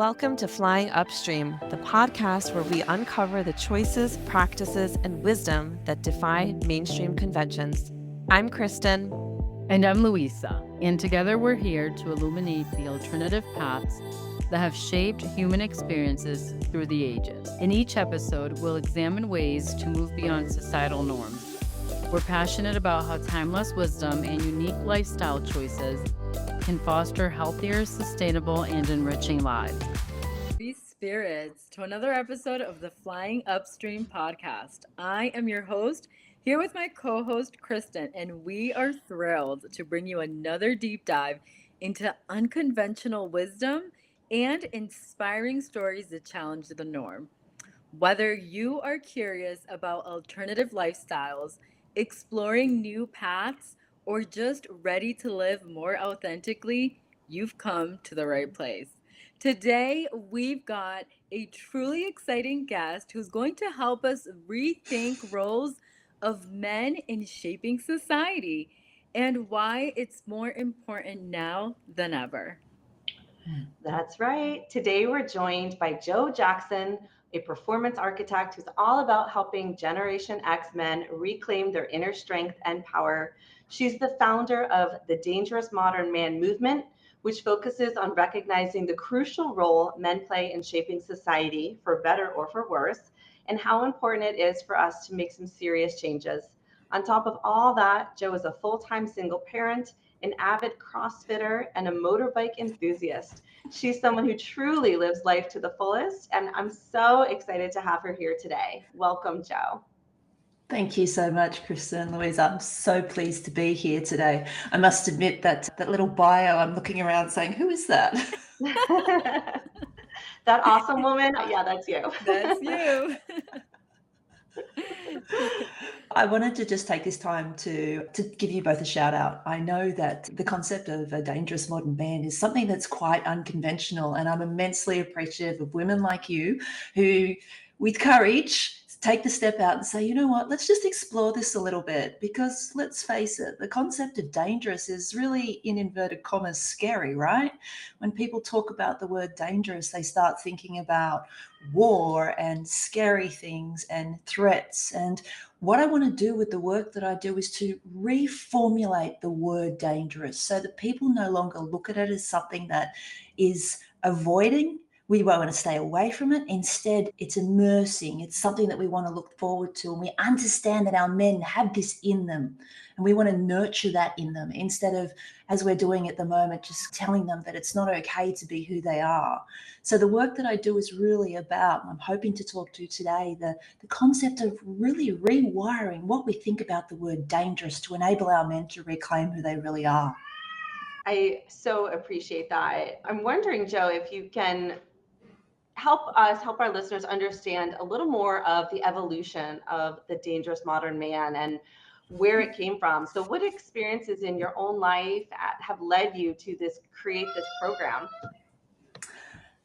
Welcome to Flying Upstream, the podcast where we uncover the choices, practices, and wisdom that defy mainstream conventions. I'm Kristen. And I'm Louisa. And together we're here to illuminate the alternative paths that have shaped human experiences through the ages. In each episode, we'll examine ways to move beyond societal norms. We're passionate about how timeless wisdom and unique lifestyle choices can foster healthier, sustainable, and enriching lives. Be spirits to another episode of the Flying Upstream Podcast. I am your host, here with my co-host, Kristen, and we are thrilled to bring you another deep dive into unconventional wisdom and inspiring stories that challenge the norm. Whether you are curious about alternative lifestyles, exploring new paths, or just ready to live more authentically, you've come to the right place. Today, we've got a truly exciting guest who's going to help us rethink roles of men in shaping society and why it's more important now than ever. That's right. Today we're joined by Jo Jackson, a performance architect who's all about helping Generation X men reclaim their inner strength and power. She's the founder of the Dangerous Modern Man movement, which focuses on recognizing the crucial role men play in shaping society, for better or for worse, and how important it is for us to make some serious changes. On top of all that, Jo is a full-time single parent, an avid CrossFitter, and a motorbike enthusiast. She's someone who truly lives life to the fullest, and I'm so excited to have her here today. Welcome, Jo. Thank you so much, Kristen and Louise. I'm so pleased to be here today. I must admit that little bio, I'm looking around saying, who is that? That awesome woman? Yeah, that's you. That's you. I wanted to just take this time to give you both a shout out. I know that the concept of a dangerous modern man is something that's quite unconventional, and I'm immensely appreciative of women like you who, with courage, take the step out and say, you know what, let's just explore this a little bit, because let's face it, the concept of dangerous is really, in inverted commas, scary, right? When people talk about the word dangerous, they start thinking about war and scary things and threats. And what I want to do with the work that I do is to reformulate the word dangerous so that people no longer look at it as something that is avoiding. We want to stay away from it. Instead, it's immersing. It's something that we want to look forward to. And we understand that our men have this in them. And we want to nurture that in them instead of, as we're doing at the moment, just telling them that it's not okay to be who they are. So the work that I do is really about, I'm hoping to talk to today, the concept of really rewiring what we think about the word dangerous to enable our men to reclaim who they really are. I so appreciate that. I'm wondering, Jo, if you can help our listeners understand a little more of the evolution of the dangerous modern man and where it came from. So what experiences in your own life have led you to create this program?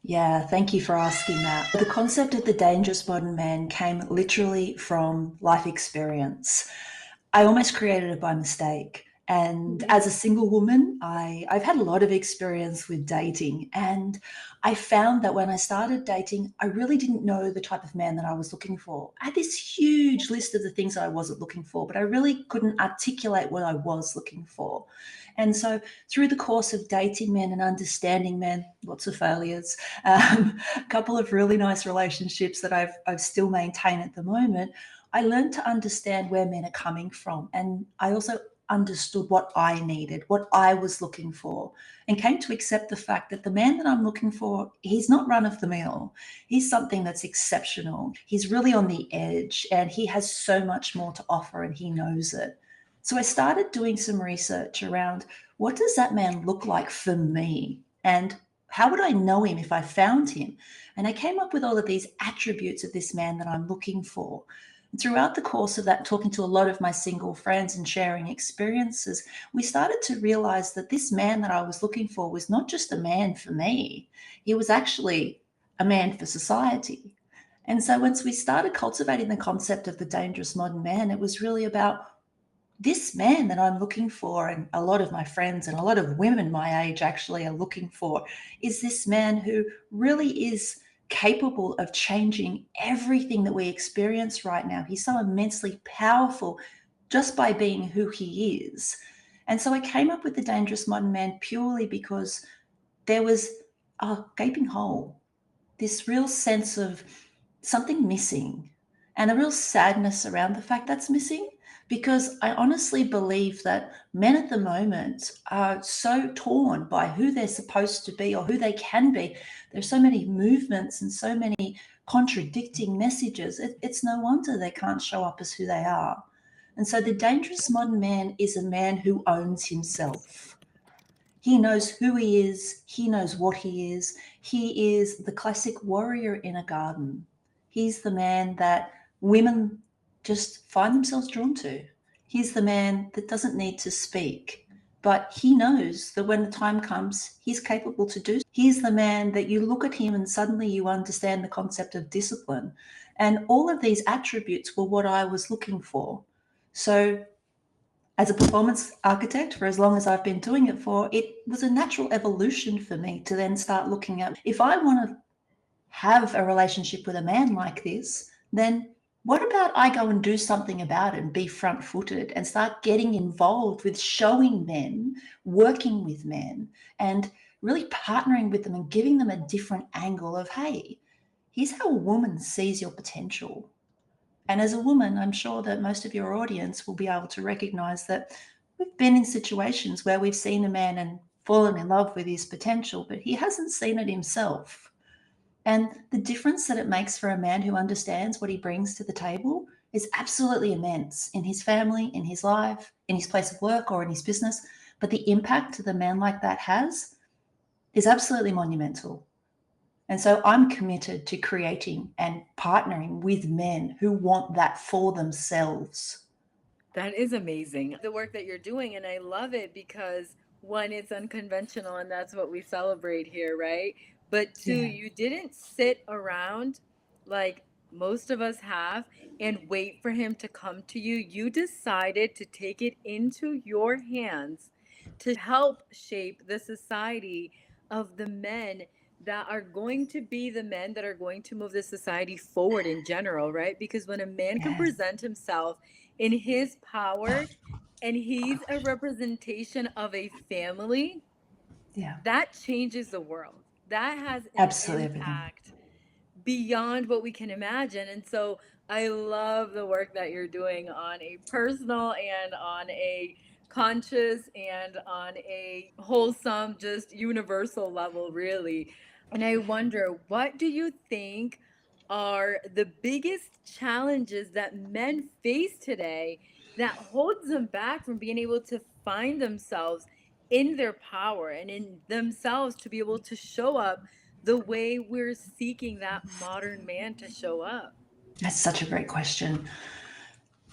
Yeah, thank you for asking that. The concept of the dangerous modern man came literally from life experience. I almost created it by mistake. And as a single woman, I've had a lot of experience with dating. And I found that when I started dating, I really didn't know the type of man that I was looking for. I had this huge list of the things I wasn't looking for, but I really couldn't articulate what I was looking for. And so through the course of dating men and understanding men, lots of failures, a couple of really nice relationships that I've still maintained at the moment, I learned to understand where men are coming from. And I also understood what I needed, what I was looking for, and came to accept the fact that the man that I'm looking for, he's not run of the mill. He's something that's exceptional. He's really on the edge and he has so much more to offer and he knows it. So I started doing some research around what does that man look like for me? And how would I know him if I found him? And I came up with all of these attributes of this man that I'm looking for. Throughout the course of that, talking to a lot of my single friends and sharing experiences, we started to realize that this man that I was looking for was not just a man for me. He was actually a man for society. And so once we started cultivating the concept of the dangerous modern man, it was really about this man that I'm looking for, and a lot of my friends and a lot of women my age actually are looking for, is this man who really is capable of changing everything that we experience right now. He's so immensely powerful just by being who he is. And so I came up with the Dangerous Modern Man purely because there was a gaping hole, this real sense of something missing, and a real sadness around the fact that's missing, because I honestly believe that men at the moment are so torn by who they're supposed to be or who they can be. There's so many movements and so many contradicting messages. It's no wonder they can't show up as who they are. And so the Dangerous Modern Man is a man who owns himself. He knows who he is. He knows what he is. He is the classic warrior in a garden. He's the man that women just find themselves drawn to. He's the man that doesn't need to speak, but he knows that when the time comes, he's capable to do so. He's the man that you look at him and suddenly you understand the concept of discipline. And all of these attributes were what I was looking for. So as a performance architect, for as long as I've been doing it for, it was a natural evolution for me to then start looking at, if I want to have a relationship with a man like this, then what about I go and do something about it and be front-footed and start getting involved with showing men, working with men, and really partnering with them and giving them a different angle of, hey, here's how a woman sees your potential. And as a woman, I'm sure that most of your audience will be able to recognize that we've been in situations where we've seen a man and fallen in love with his potential, but he hasn't seen it himself. And the difference that it makes for a man who understands what he brings to the table is absolutely immense in his family, in his life, in his place of work, or in his business. But the impact that a man like that has is absolutely monumental. And so I'm committed to creating and partnering with men who want that for themselves. That is amazing, the work that you're doing. And I love it because, one, it's unconventional, and that's what we celebrate here, right? But two, Yeah. you didn't sit around like most of us have and wait for him to come to you. You decided to take it into your hands to help shape the society of the men that are going to be the men that are going to move the society forward in general, right? Because when a man can Yeah. present himself in his power and he's a representation of a family, Yeah. that changes the world. That has an Absolutely everything. impact beyond what we can imagine. And so I love the work that you're doing on a personal and on a conscious and on a wholesome, just universal level, really. And I wonder, what do you think are the biggest challenges that men face today that holds them back from being able to find themselves in their power and in themselves to be able to show up the way we're seeking that modern man to show up? That's such a great question.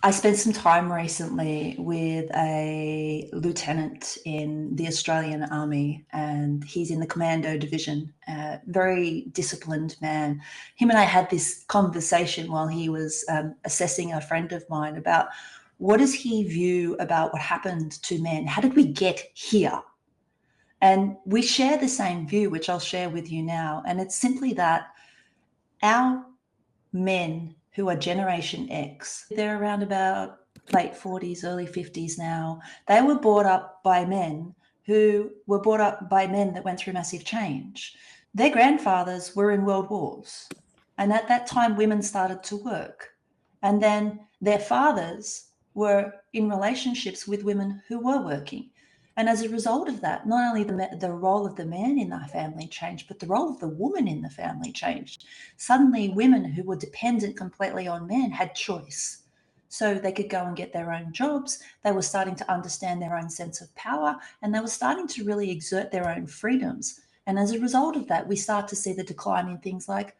I spent some time recently with a lieutenant in the Australian Army, and he's in the commando division, a very disciplined man. Him and I had this conversation while he was assessing a friend of mine about what does he view about what happened to men? How did we get here? And we share the same view, which I'll share with you now. And it's simply that our men who are Generation X, they're around about late 40s, early 50s now. They were brought up by men who were brought up by men that went through massive change. Their grandfathers were in world wars. And at that time, women started to work. And then their fathers were in relationships with women who were working. And as a result of that, not only the role of the man in the family changed, but the role of the woman in the family changed. Suddenly, women who were dependent completely on men had choice. So they could go and get their own jobs. They were starting to understand their own sense of power, and they were starting to really exert their own freedoms. And as a result of that, we start to see the decline in things like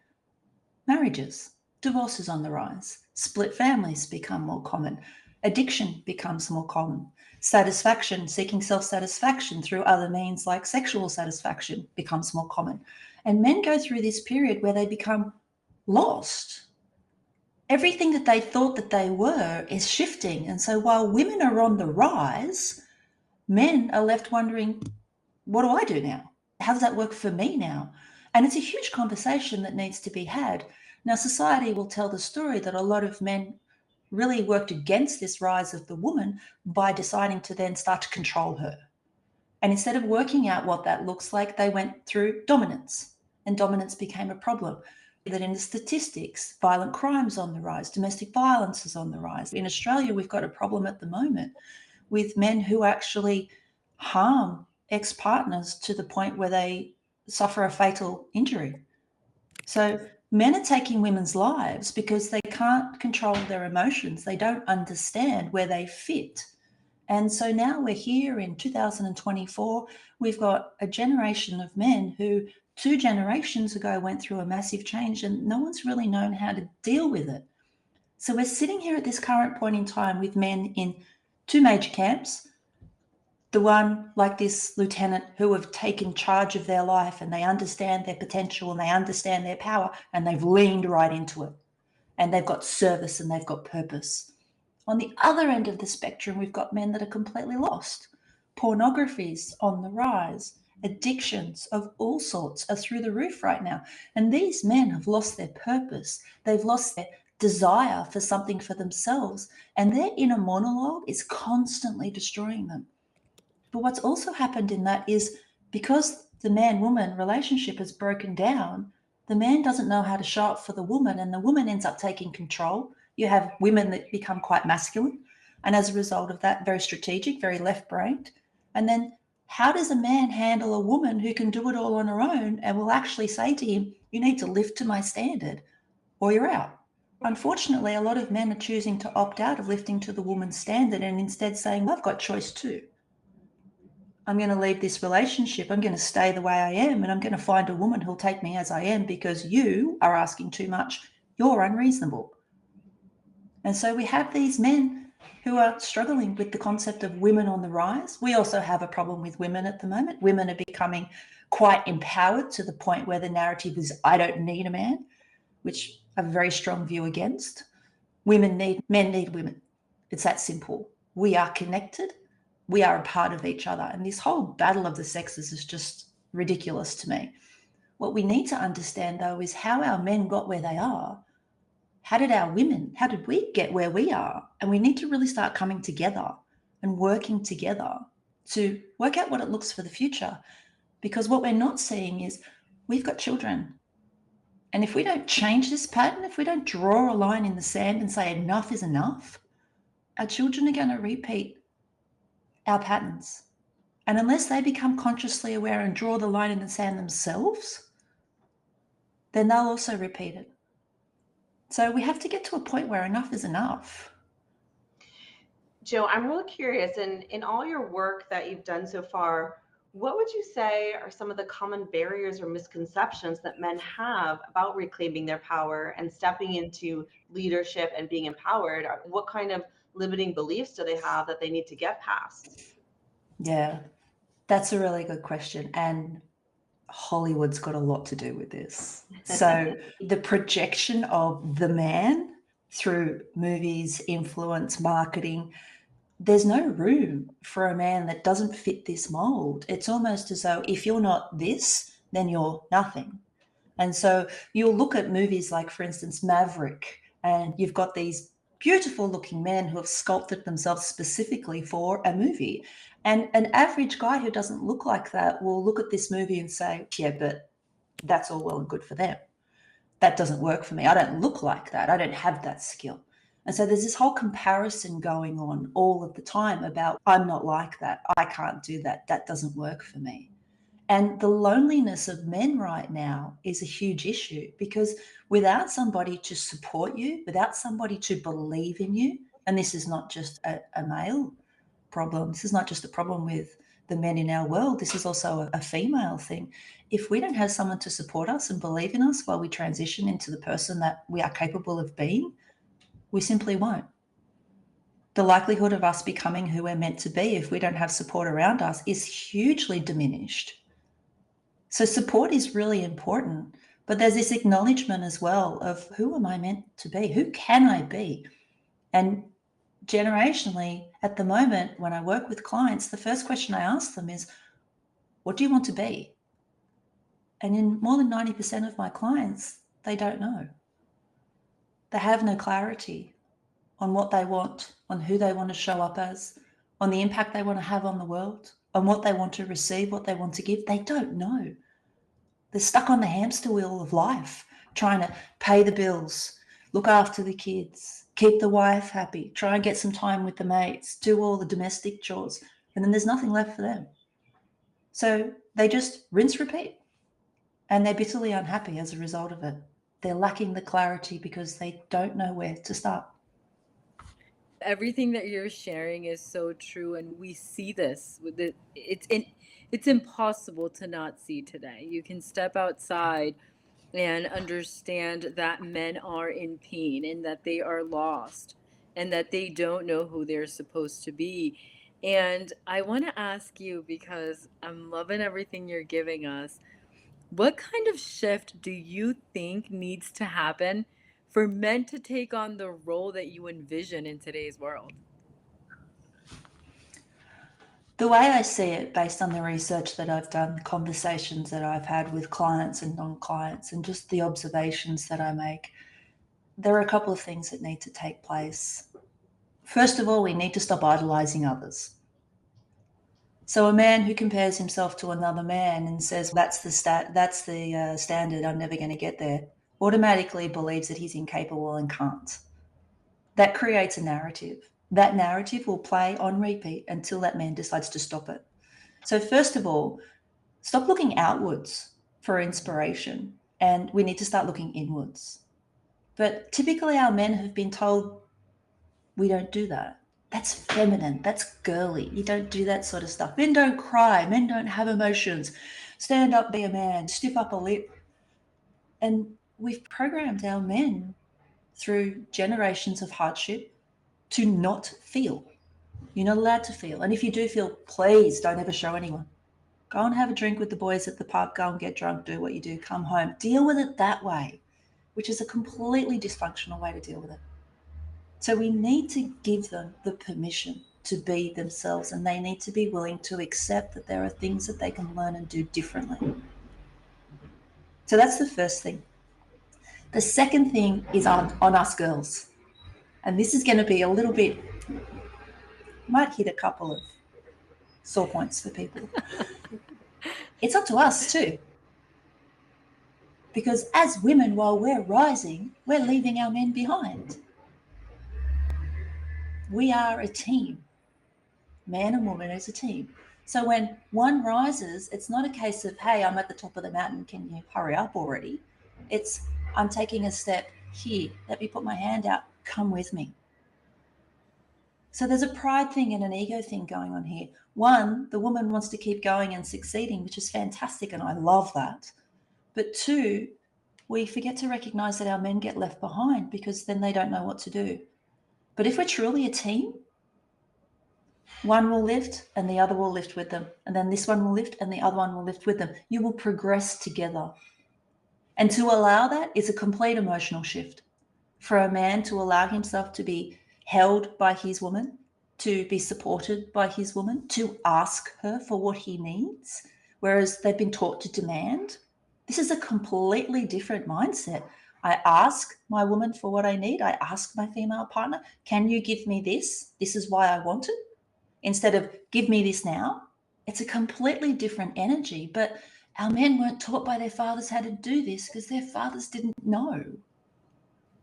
marriages, divorces on the rise, split families become more common, addiction becomes more common. Satisfaction, seeking self-satisfaction through other means like sexual satisfaction becomes more common. And men go through this period where they become lost. everything that they thought that they were is shifting. And so while women are on the rise, men are left wondering, what do I do now? How does that work for me now? And it's a huge conversation that needs to be had. Now, society will tell the story that a lot of men really worked against this rise of the woman by deciding to then start to control her. And instead of working out what that looks like, they went through dominance, and dominance became a problem. That in the statistics, violent crimes on the rise, domestic violence is on the rise. In Australia, we've got a problem at the moment with men who actually harm ex-partners to the point where they suffer a fatal injury. So men are taking women's lives because they can't control their emotions. They don't understand where they fit. And so now we're here in 2024, we've got a generation of men who 2 generations ago went through a massive change and no one's really known how to deal with it. So we're sitting here at this current point in time with men in 2 major camps. The one like this lieutenant who have taken charge of their life and they understand their potential and they understand their power and they've leaned right into it. And they've got service and they've got purpose. On the other end of the spectrum, we've got men that are completely lost. Pornography's on the rise. Addictions of all sorts are through the roof right now. And these men have lost their purpose. They've lost their desire for something for themselves. And their inner monologue is constantly destroying them. But what's also happened in that is because the man-woman relationship has broken down, the man doesn't know how to show up for the woman and the woman ends up taking control. You have women that become quite masculine. And as a result of that, very strategic, very left-brained. And then how does a man handle a woman who can do it all on her own and will actually say to him, you need to lift to my standard or you're out? Unfortunately, a lot of men are choosing to opt out of lifting to the woman's standard and instead saying, well, I've got choice too. I'm going to leave this relationship. I'm going to stay the way I am and I'm going to find a woman who'll take me as I am because you are asking too much. You're unreasonable. And so we have these men who are struggling with the concept of women on the rise. We also have a problem with women at the moment. Women are becoming quite empowered to the point where the narrative is, I don't need a man, which I have a very strong view against. Men need women. It's that simple. We are connected. We are a part of each other. And this whole battle of the sexes is just ridiculous to me. What we need to understand, though, is how our men got where they are. How did we get where we are? And we need to really start coming together and working together to work out what it looks for the future. Because what we're not seeing is we've got children. And if we don't change this pattern, if we don't draw a line in the sand and say enough is enough, our children are going to repeat our patterns. And unless they become consciously aware and draw the line in the sand themselves, then they'll also repeat it. So we have to get to a point where enough is enough. Jo, I'm really curious, in all your work that you've done so far, what would you say are some of the common barriers or misconceptions that men have about reclaiming their power and stepping into leadership and being empowered? What kind of limiting beliefs do they have that they need to get past? Yeah, that's a really good question. And Hollywood's got a lot to do with this. So the projection of the man through movies, influence, marketing, there's no room for a man that doesn't fit this mold. It's almost as though if you're not this, then you're nothing. And so you'll look at movies like, for instance, Maverick, and you've got these beautiful looking men who have sculpted themselves specifically for a movie. And an average guy who doesn't look like that will look at this movie and say, yeah, but that's all well and good for them. That doesn't work for me. I don't look like that. I don't have that skill. And so there's this whole comparison going on all of the time about, I'm not like that. I can't do that. That doesn't work for me. And the loneliness of men right now is a huge issue because without somebody to support you, without somebody to believe in you, and this is not just a male problem, this is not just a problem with the men in our world, this is also a female thing. If we don't have someone to support us and believe in us while we transition into the person that we are capable of being, we simply won't. The likelihood of us becoming who we're meant to be if we don't have support around us is hugely diminished. So support is really important, But there's this acknowledgement as well of who am I meant to be? Who can I be? And generationally, at the moment, when I work with clients, the first question I ask them is, what do you want to be? And in more than 90% of my clients, they don't know. They have no clarity on what they want, on who they want to show up as, on the impact they want to have on the world, on what they want to receive, what they want to give. They don't know. They're stuck on the hamster wheel of life, trying to pay the bills, look after the kids, keep the wife happy, try and get some time with the mates, do all the domestic chores, and then there's nothing left for them. So they just rinse, repeat, and they're bitterly unhappy as a result of it. They're lacking the clarity because they don't know where to start. Everything that you're sharing is so true, and we see this with it. It's impossible to not see today. You can step outside and understand that men are in pain and that they are lost and that they don't know who they're supposed to be. And I want to ask you, because I'm loving everything you're giving us, what kind of shift do you think needs to happen for men to take on the role that you envision in today's world? The way I see it, based on the research that I've done, the conversations that I've had with clients and non-clients, and just the observations that I make, there are a couple of things that need to take place. First of all, we need to stop idolizing others. So a man who compares himself to another man and says, that's the standard, I'm never going to get there, automatically believes that he's incapable and can't. That creates a narrative. That narrative will play on repeat until that man decides to stop it. So first of all, stop looking outwards for inspiration, and we need to start looking inwards. But typically our men have been told, we don't do that. That's feminine. That's girly. You don't do that sort of stuff. Men don't cry. Men don't have emotions. Stand up, be a man. Stiff upper lip. And we've programmed our men through generations of hardship to not feel. You're not allowed to feel. And if you do feel, please don't ever show anyone. Go and have a drink with the boys at the pub. Go and get drunk. Do what you do. Come home. Deal with it that way, which is a completely dysfunctional way to deal with it. So we need to give them the permission to be themselves, and they need to be willing to accept that there are things that they can learn and do differently. So that's the first thing. The second thing is on us girls. And this is going to be a little bit, might hit a couple of sore points for people. It's up to us too. Because as women, while we're rising, we're leaving our men behind. We are a team. Man and woman is a team. So when one rises, it's not a case of, hey, I'm at the top of the mountain, can you hurry up already? It's, I'm taking a step here. Let me put my hand out. Come with me. So there's a pride thing and an ego thing going on here. One, the woman wants to keep going and succeeding, which is fantastic, and I love that. But two, we forget to recognize that our men get left behind because then they don't know what to do. But if we're truly a team, one will lift and the other will lift with them. And then this one will lift and the other one will lift with them. You will progress together. And to allow that is a complete emotional shift. For a man to allow himself to be held by his woman, to be supported by his woman, to ask her for what he needs, whereas they've been taught to demand. This is a completely different mindset. I ask my woman for what I need. I ask my female partner, can you give me this? This is why I want it. Instead of give me this now. It's a completely different energy. But our men weren't taught by their fathers how to do this because their fathers didn't know.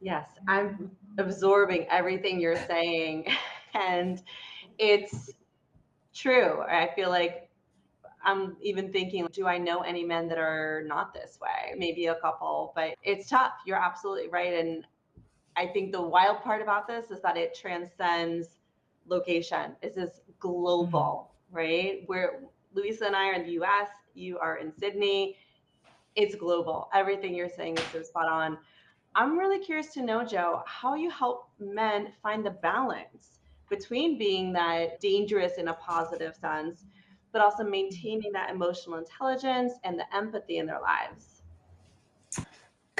Yes, I'm absorbing everything you're saying. And it's true. I feel like I'm even thinking, do I know any men that are not this way? Maybe a couple, but it's tough. You're absolutely right. And I think the wild part about this is that it transcends location. This is global, right? Where Louisa and I are in the US, you are in Sydney. It's global. Everything you're saying is so spot on. I'm really curious to know, Joe, how you help men find the balance between being that dangerous in a positive sense, but also maintaining that emotional intelligence and the empathy in their lives.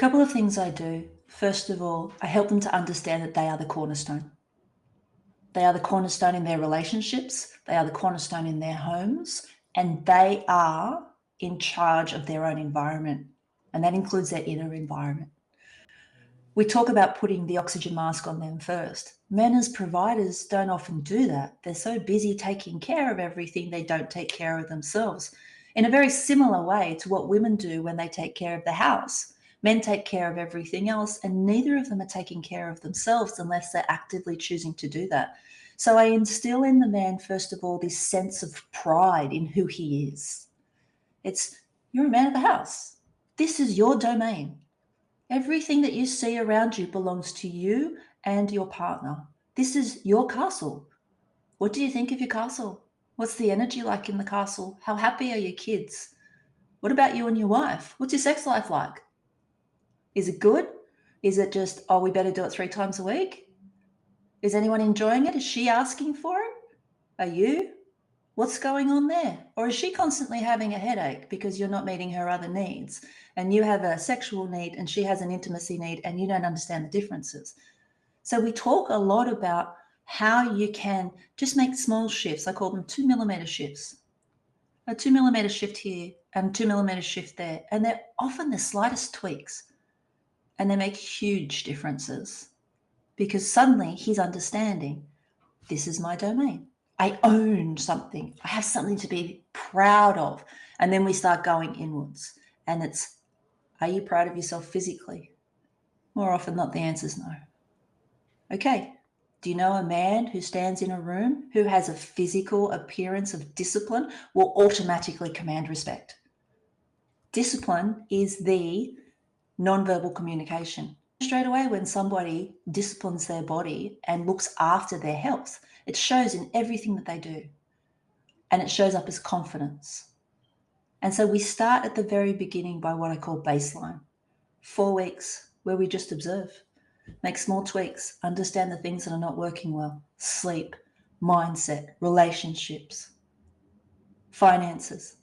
Couple of things I do. First of all, I help them to understand that they are the cornerstone. They are the cornerstone in their relationships. They are the cornerstone in their homes, and they are in charge of their own environment. And that includes their inner environment. We talk about putting the oxygen mask on them first. Men as providers don't often do that. They're so busy taking care of everything, they don't take care of themselves. In a very similar way to what women do when they take care of the house. Men take care of everything else, and neither of them are taking care of themselves unless they're actively choosing to do that. So I instill in the man, first of all, this sense of pride in who he is. It's, you're a man of the house. This is your domain. Everything that you see around you belongs to you and your partner. This is your castle. What do you think of your castle? What's the energy like in the castle? How happy are your kids? What about you and your wife? What's your sex life like? Is it good? Is it just, oh, we better do it 3 times a week? Is anyone enjoying it? Is she asking for it? Are you? What's going on there? Or is she constantly having a headache because you're not meeting her other needs, and you have a sexual need and she has an intimacy need, and you don't understand the differences? So we talk a lot about how you can just make small shifts. I call them 2 millimeter shifts. A 2 millimeter shift here and 2 millimeter shift there. And they're often the slightest tweaks, and they make huge differences because suddenly he's understanding, this is my domain. I own something. I have something to be proud of. And then we start going inwards. And it's, are you proud of yourself physically? More often not, the answer is no. Okay. Do you know a man who stands in a room who has a physical appearance of discipline will automatically command respect? Discipline is the nonverbal communication. Straight away, when somebody disciplines their body and looks after their health, it shows in everything that they do, and it shows up as confidence. And so we start at the very beginning by what I call baseline. 4 weeks where we just observe, make small tweaks, understand the things that are not working well, sleep, mindset, relationships, finances.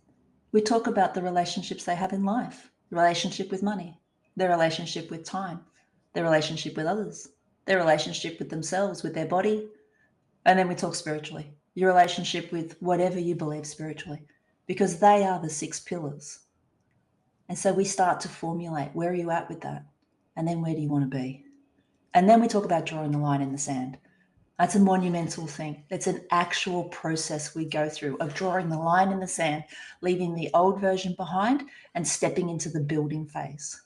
We talk about the relationships they have in life, relationship with money, their relationship with time, their relationship with others, their relationship with themselves, with their body. And then we talk spiritually, your relationship with whatever you believe spiritually, because they are the 6 pillars. And so we start to formulate, where are you at with that? And then where do you want to be? And then we talk about drawing the line in the sand. That's a monumental thing. It's an actual process we go through of drawing the line in the sand, leaving the old version behind and stepping into the building phase.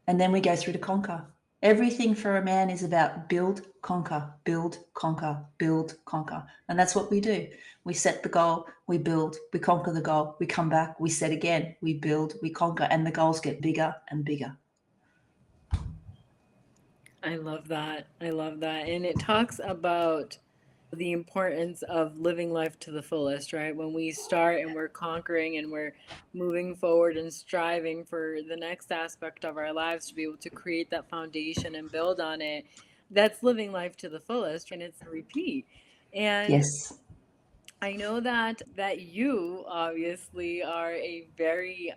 And then we go through to conquer. Everything for a man is about build, conquer, build, conquer, build, conquer. And that's what we do. We set the goal, we build, we conquer the goal, we come back, we set again, we build, we conquer, and the goals get bigger and bigger. I love that. I love that. And it talks about the importance of living life to the fullest, right? When we start and we're conquering and we're moving forward and striving for the next aspect of our lives to be able to create that foundation and build on it, that's living life to the fullest, and it's a repeat. And Yes. I know that you obviously are a very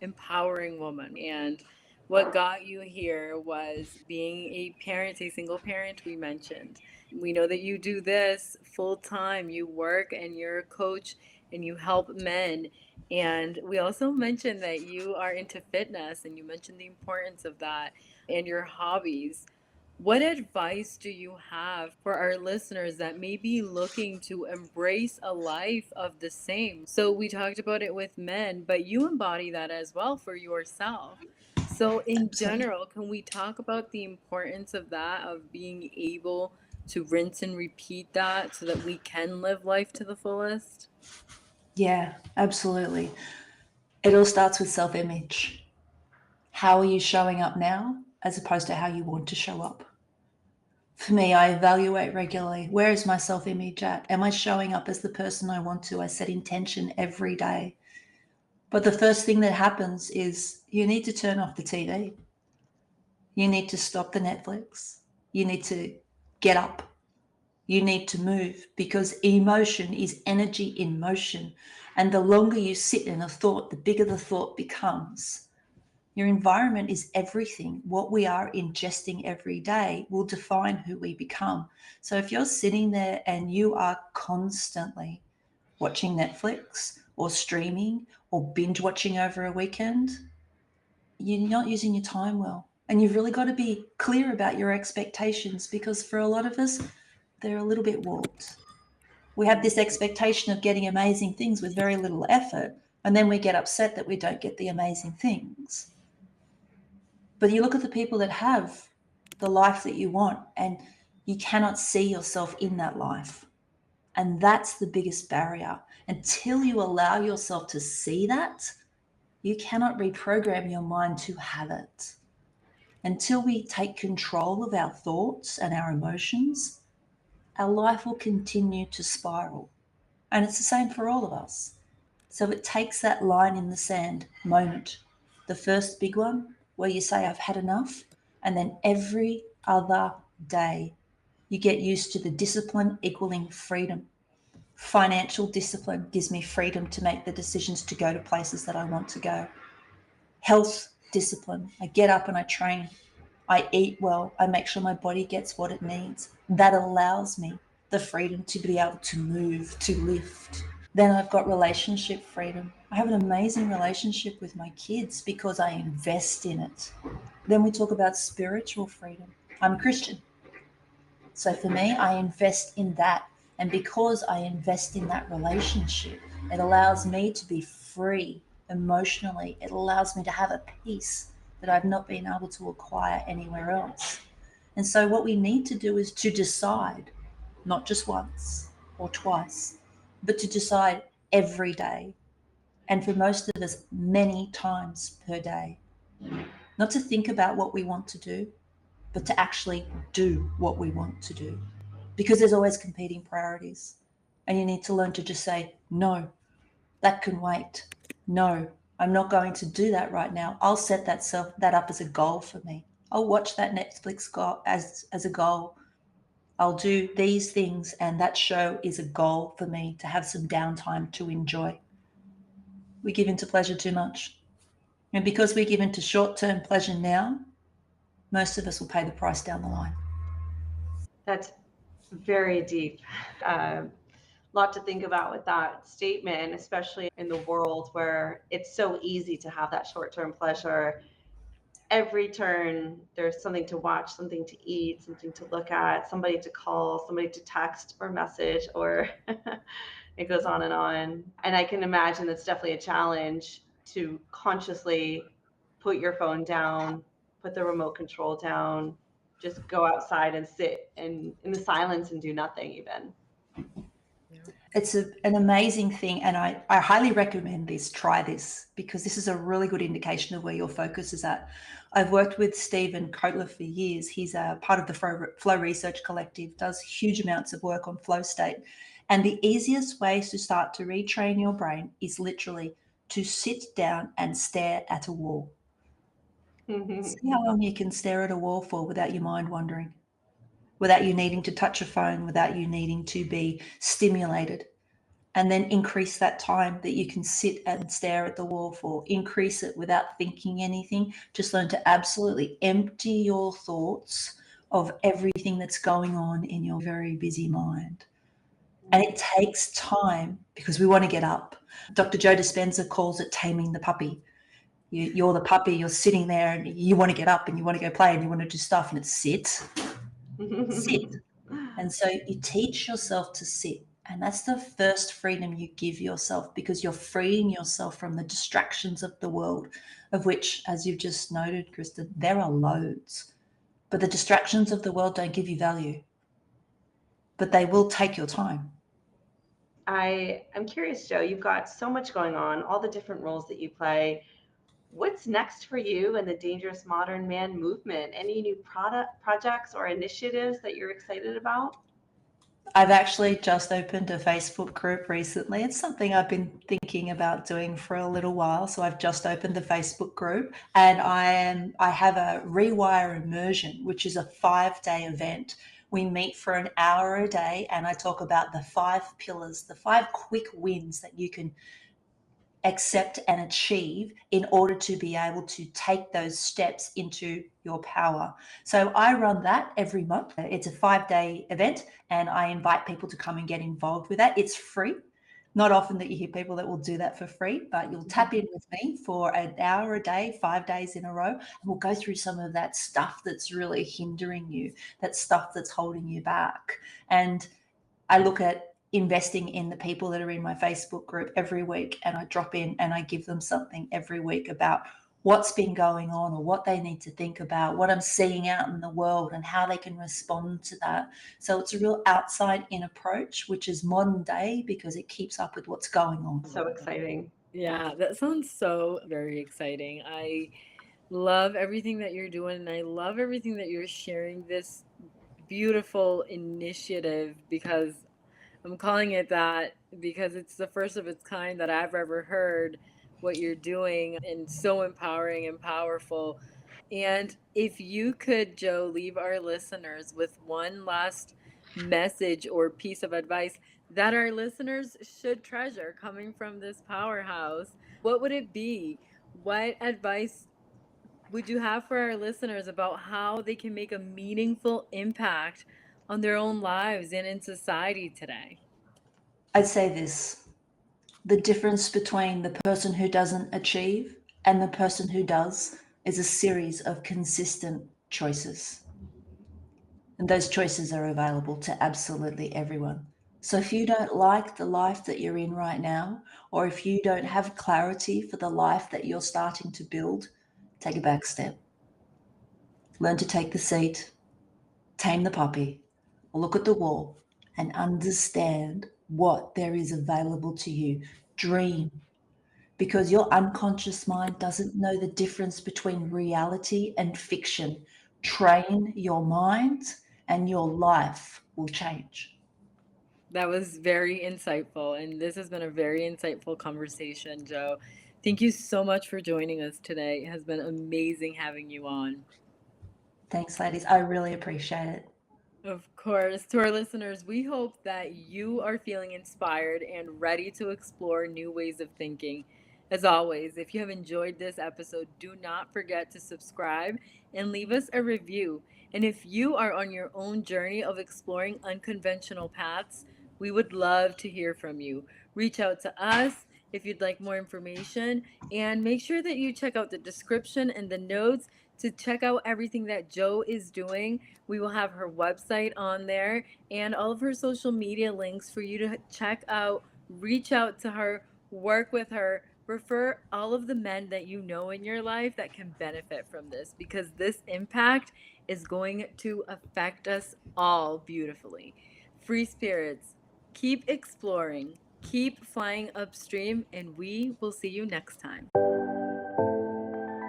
empowering woman, and what got you here was being a parent, a single parent. We mentioned, we know that you do this full time. You work and you're a coach and you help men. And we also mentioned that you are into fitness, and you mentioned the importance of that and your hobbies. What advice do you have for our listeners that may be looking to embrace a life of the same? So we talked about it with men, but you embody that as well for yourself. So in general, can we talk about the importance of that, of being able to rinse and repeat that so that we can live life to the fullest? Yeah, absolutely. It all starts with self-image. How are you showing up now as opposed to how you want to show up? For me, I evaluate regularly. Where is my self-image at? Am I showing up as the person I want to? I set intention every day. But the first thing that happens is you need to turn off the TV. You need to stop the Netflix. You need to get up. You need to move, because emotion is energy in motion. And the longer you sit in a thought, the bigger the thought becomes. Your environment is everything. What we are ingesting every day will define who we become. So if you're sitting there and you are constantly watching Netflix or streaming or binge watching over a weekend, you're not using your time well. And you've really got to be clear about your expectations, because for a lot of us, they're a little bit warped. We have this expectation of getting amazing things with very little effort, and then we get upset that we don't get the amazing things. But you look at the people that have the life that you want, and you cannot see yourself in that life. And that's the biggest barrier. Until you allow yourself to see that, you cannot reprogram your mind to have it. Until we take control of our thoughts and our emotions, our life will continue to spiral. And it's the same for all of us. So it takes that line in the sand moment, the first big one, where you say, I've had enough. And then every other day, you get used to the discipline equaling freedom. Financial discipline gives me freedom to make the decisions to go to places that I want to go. Health discipline, I get up and I train. I eat well. I make sure my body gets what it needs. That allows me the freedom to be able to move, to lift. Then I've got relationship freedom. I have an amazing relationship with my kids because I invest in it. Then we talk about spiritual freedom. I'm a Christian. So for me, I invest in that. And because I invest in that relationship, it allows me to be free emotionally. It allows me to have a peace that I've not been able to acquire anywhere else. And so what we need to do is to decide, not just once or twice, but to decide every day. And for most of us, many times per day. Not to think about what we want to do, but to actually do what we want to do. Because there's always competing priorities. And you need to learn to just say, no, that can wait. No, I'm not going to do that right now. I'll set that up as a goal for me. I'll watch that Netflix goal as a goal. I'll do these things, and that show is a goal for me to have some downtime to enjoy. We give into pleasure too much. And because we give into short-term pleasure now, most of us will pay the price down the line. That's very deep. Lot to think about with that statement, especially in the world where it's so easy to have that short-term pleasure. Every turn, there's something to watch, something to eat, something to look at, somebody to call, somebody to text or message, or it goes on. And I can imagine that's definitely a challenge to consciously put your phone down, put the remote control down, just go outside and sit in the silence and do nothing even. It's an amazing thing, and I highly recommend this. Try this, because this is a really good indication of where your focus is at. I've worked with Stephen Kotler for years. He's a part of the Flow Research Collective, does huge amounts of work on flow state. And the easiest ways to start to retrain your brain is literally to sit down and stare at a wall. See how long you can stare at a wall for without your mind wandering, without you needing to touch a phone, without you needing to be stimulated. And then increase that time that you can sit and stare at the wall for. Increase it without thinking anything. Just learn to absolutely empty your thoughts of everything that's going on in your very busy mind. And it takes time, because we want to get up. Dr. Joe Dispenza calls it taming the puppy. You're the puppy, you're sitting there and you want to get up and you want to go play and you want to do stuff, and it's sit. And so you teach yourself to sit. And that's the first freedom you give yourself, because you're freeing yourself from the distractions of the world, of which, as you've just noted, Kristen, there are loads. But the distractions of the world don't give you value, but they will take your time. I'm curious, Joe, you've got so much going on, all the different roles that you play. What's next for you in the Dangerous Modern Man movement? Any new projects or initiatives that you're excited about? I've actually just opened a Facebook group recently. It's something I've been thinking about doing for a little while. So I've just opened the Facebook group, and I have a Rewire Immersion, which is a 5-day event. We meet for an hour a day, and I talk about the 5 pillars, the 5 quick wins that you can accept and achieve in order to be able to take those steps into your power. So I run that every month. It's a 5-day event and I invite people to come and get involved with that. It's free. Not often that you hear people that will do that for free, but you'll tap in with me for an hour a day, 5 days in a row, and we'll go through some of that stuff that's really hindering you, that stuff that's holding you back. And I look at investing in the people that are in my Facebook group every week, and I drop in and I give them something every week about what's been going on or what they need to think about, what I'm seeing out in the world and how they can respond to that. So it's a real outside in approach, which is modern day because it keeps up with what's going on. So exciting. Yeah, that sounds so very exciting. I love everything that you're doing, and I love everything that you're sharing, this beautiful initiative, because I'm calling it that because it's the first of its kind that I've ever heard what you're doing, and so empowering and powerful. And if you could, Joe, leave our listeners with one last message or piece of advice that our listeners should treasure coming from this powerhouse, what would it be? What advice would you have for our listeners about how they can make a meaningful impact on their own lives and in society today? I'd say this: the difference between the person who doesn't achieve and the person who does is a series of consistent choices. And those choices are available to absolutely everyone. So if you don't like the life that you're in right now, or if you don't have clarity for the life that you're starting to build, take a back step. Learn to take the seat, tame the puppy, look at the wall, and understand what there is available to you. Dream, because your unconscious mind doesn't know the difference between reality and fiction. Train your mind and your life will change. That was very insightful, and this has been a very insightful conversation, Joe. Thank you so much for joining us today. It has been amazing having you on. Thanks, ladies. I really appreciate it. Of course. To our listeners, we hope that you are feeling inspired and ready to explore new ways of thinking. As always, if you have enjoyed this episode, do not forget to subscribe and leave us a review. And if you are on your own journey of exploring unconventional paths, we would love to hear from you. Reach out to us if you'd like more information, and make sure that you check out the description and the notes to check out everything that Joe is doing. We will have her website on there and all of her social media links for you to check out, reach out to her, work with her, refer all of the men that you know in your life that can benefit from this, because this impact is going to affect us all beautifully. Free spirits, keep exploring, keep flying upstream, and we will see you next time.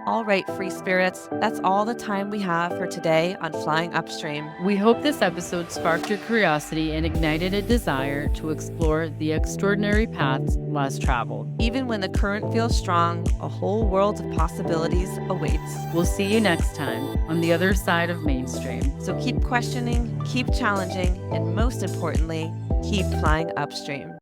All right, free spirits, that's all the time we have for today on Flying Upstream. We hope this episode sparked your curiosity and ignited a desire to explore the extraordinary paths less traveled. Even when the current feels strong, a whole world of possibilities awaits. We'll see you next time on the other side of mainstream. So keep questioning, keep challenging, and most importantly, keep flying upstream.